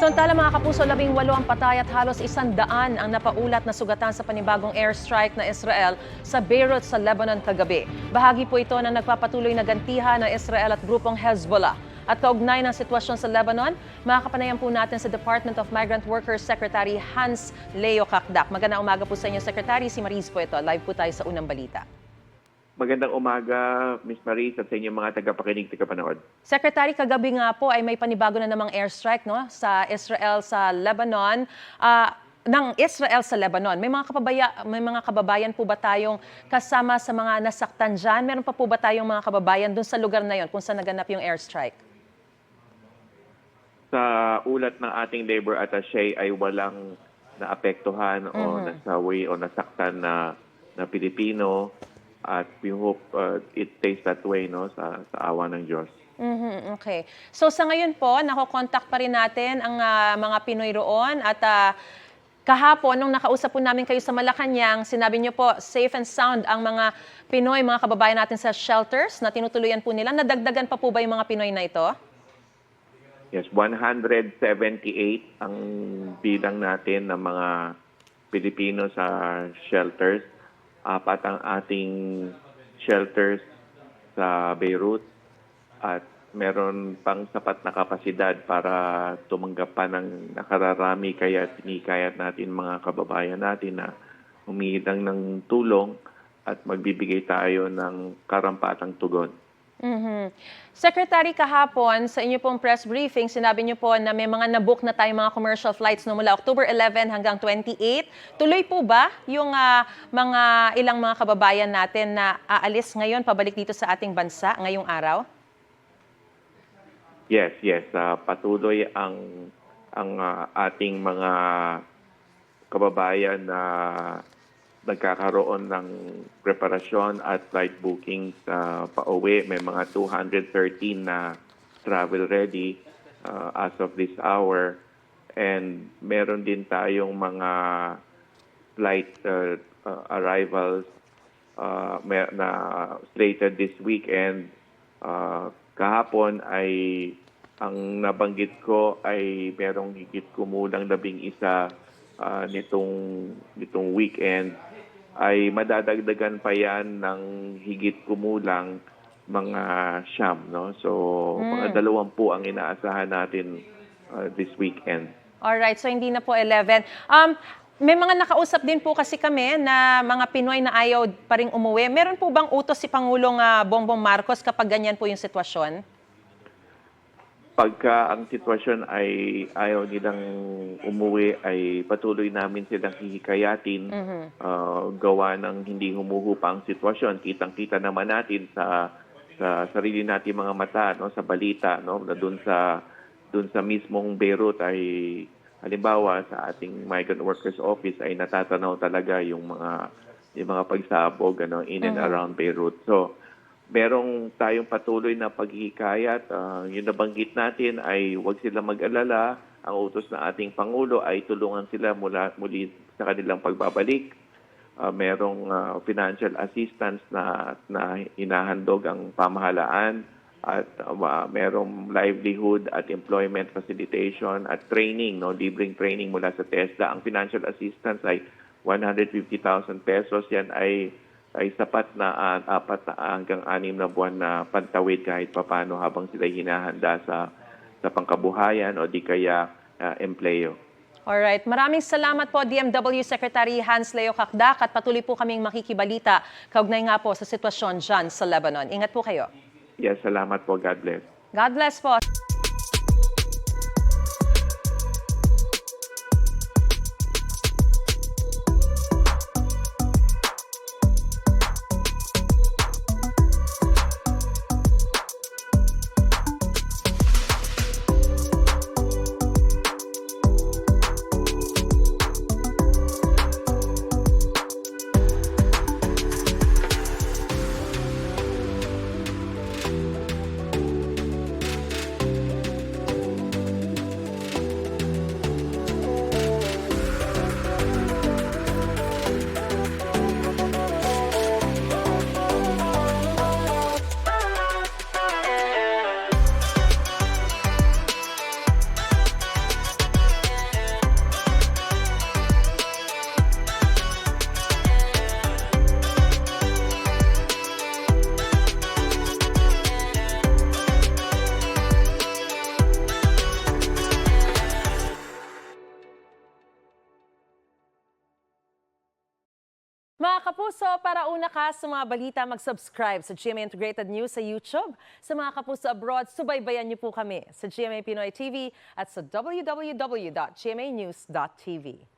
Samantala mga kapuso, 18 ang patay at halos 100 ang napaulat na sugatan sa panibagong airstrike na Israel sa Beirut sa Lebanon kagabi. Bahagi po ito ng nagpapatuloy na gantihan ng Israel at grupong Hezbollah. At kaugnay ng sitwasyon sa Lebanon, makakapanayan po natin sa Department of Migrant Workers Secretary Hans Leo Kakdak. Magandang umaga po sa inyo, Secretary. Si Mariz po ito. Live po tayo sa unang balita. Magandang umaga, Ms. Maris, at sa inyong mga tagapakinig, tagapanood. Secretary, kagabi nga po ay may panibago na namang airstrike sa Israel sa Lebanon. Ng Israel sa Lebanon. May mga kababayan po ba tayong kasama sa mga nasaktan dyan? Meron pa po ba tayong mga kababayan dun sa lugar na yon kung saan naganap yung airstrike? Sa ulat ng ating labor attaché ay walang naapektuhan o nasawi o nasaktan na Pilipino. At we hope it stays that way, no, sa awa ng Diyos. Okay. So sa ngayon po, nakokontak pa rin natin ang mga Pinoy roon at kahapon, nung nakausap po namin kayo sa Malacanang, sinabi niyo po safe and sound ang mga Pinoy, mga kababayan natin sa shelters na tinutuluyan po nila. Nadagdagan pa po ba yung mga Pinoy na ito? Yes, 178 ang bilang natin ng mga Pilipino sa shelters. 4 ang ating shelters sa Beirut at meron pang sapat na kapasidad para tumanggap pa ng nakararami, kaya tinikayat natin mga kababayan natin na humingi lang ng tulong at magbibigay tayo ng karampatang tugon. Secretary, kahapon sa inyo pong press briefing, sinabi niyo po na may mga nabook na tayong mga commercial flights no mula October 11 hanggang 28. Tuloy po ba yung ilang mga kababayan natin na aalis ngayon pabalik dito sa ating bansa ngayong araw? Yes. Patuloy ang ating mga kababayan na nagkakaroon ng preparasyon at flight booking sa pauwi. May mga 213 na travel ready as of this hour. And meron din tayong mga flight arrivals na slated this weekend. Kahapon ay ang nabanggit ko ay merong higit kumulang 11 nitong weekend. Ay madadagdagan pa yan ng higit kumulang mga siyam, no? So, mga 20 ang inaasahan natin this weekend. Alright, so hindi na po 11. May mga nakausap din po kasi kami na mga Pinoy na ayaw pa rin umuwi. Meron po bang utos si Pangulong Bongbong Marcos kapag ganyan po yung sitwasyon? Pagka ang sitwasyon ay ayaw nilang umuwi, ay patuloy namin silang hihikayatin gawa ng hindi humuhupa ang sitwasyon. Kitang-kita naman natin sa sarili natin mga mata, no, sa balita, no, na doon sa mismong Beirut ay halimbawa sa ating Migrant Workers Office ay natatanaw talaga yung mga pagsabog in and around Beirut. So merong tayong patuloy na paghihikayat. Yung nabanggit natin ay huwag sila mag-alala. Ang utos na ating Pangulo ay tulungan sila muli sa kanilang pagbabalik. Merong financial assistance na hinahandog ang pamahalaan at merong livelihood at employment facilitation at training, no, libreng training mula sa TESDA. Ang financial assistance ay 150,000 pesos. Yan ay sapat na 4 hanggang 6 na buwan na pantawid kahit papano habang sila hinahanda sa pangkabuhayan o di kaya empleyo. Alright, maraming salamat po DMW Secretary Hans Leo Kakdak at patuloy po kaming makikibalita kaugnay nga po sa sitwasyon dyan sa Lebanon. Ingat po kayo. Yes, salamat po. God bless. God bless po. Mga kapuso, para una ka sa mga balita, mag-subscribe sa GMA Integrated News sa YouTube. Sa mga kapuso abroad, subaybayan niyo po kami sa GMA Pinoy TV at sa www.gmanews.tv.